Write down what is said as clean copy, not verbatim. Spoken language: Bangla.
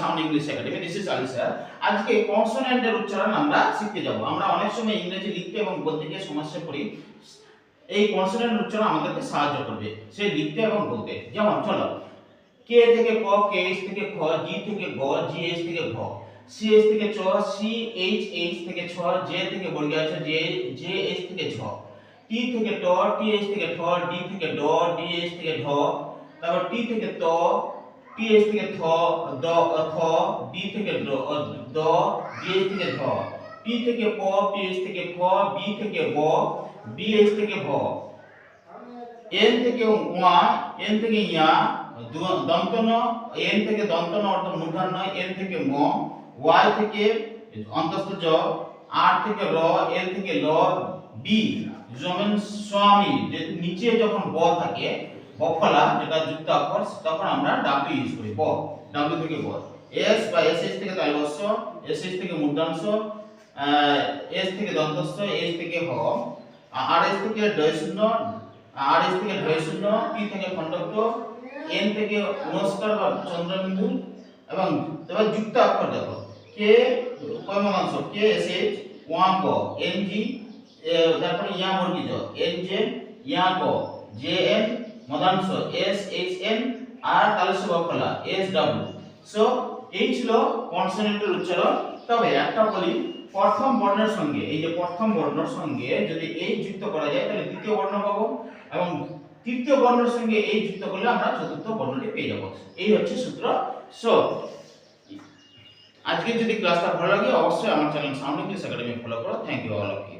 Sound English academy, this is Ali sir. আজকে কনসোনেন্টের উচ্চারণ আমরা শিখতে যাব। আমরা অনেক সময় ইংরেজি লিখতে এবং বলতে গিয়ে সমস্যা পড়ি, এই কনসোনেন্টের উচ্চারণ আমাদেরকে সাহায্য করবে সেই লিখতে এবং বলতে। যেমন চলো, কে থেকে ক, কে এস থেকে খ, জি থেকে গ, জি এস থেকে ঘ, সি এস থেকে চ, সি এইচ এইচ থেকে ছ, জে থেকে বর্গীয় আছে জে, জে এস থেকে ঝ, টি থেকে ট, টি এস থেকে ঠ, ডি থেকে ড, ডি এস থেকে ঢ, তারপর টি থেকে ত, টি এস থেকে থ, দ থ, ডি থেকে ড, ড, ডি এস থেকে ধ, টি থেকে প, পি এস থেকে ফ, বি থেকে ব, বি এস থেকে ভ, এন থেকে ওয়া, এন থেকে ইয়া, দন্ত ন, এন থেকে দন্ত ন অর্থাৎ মূর্ধন্য, এন থেকে ম, ওয়াই থেকে অন্তস্থ জ, আর থেকে র, এল থেকে ল, বি যেমন স্বামী, যে নিচে যখন ব থাকে বফলা যেটা যুক্ত অক্ষর, তখন আমরা ডাব্লিউ ইউজ করি, ব, ডাব্লিউ থেকে ব, এস বা এস এস থেকে তালবস্য, এস এস থেকে মূর্ধন্য, এস থেকে দন্তস্থ, এস থেকে হ, আর এস থেকে ডয়শূন্য, আর এস থেকে ডয়শূন্য, টি থেকে খণ্ডত্ব, এন থেকে নমস্কার বা চন্দ্রবিন্দু, এবং এবার যুক্ত অক্ষর দেখো, কে কর্মমাংস, কে এস এইচ, ওয়া ক, এন জি, তারপরে ইয়া বর্গীয় এন জে, ইয়া ক, জে এন মদাংশ, এস এইচ এন, আর তালস্য বফলা এস ডাব্লিউ। সো এই ছিল কনসোনেন্টের উচ্চারণ। তবে একটা বলি, প্রথম বর্ণের সঙ্গে, এই যে প্রথম বর্ণের সঙ্গে যদি এই যুক্ত করা যায় তাহলে দ্বিতীয় বর্ণ পাবো, এবং তৃতীয় বর্ণের সঙ্গে এই যুক্ত করলে আমরা চতুর্থ বর্ণটি পেয়ে যাব। এই হচ্ছে সূত্র। সো আজকে যদি ক্লাসটা ভালো লাগে অবশ্যই আমার channel sound English academy follow করো। Thank you all of you.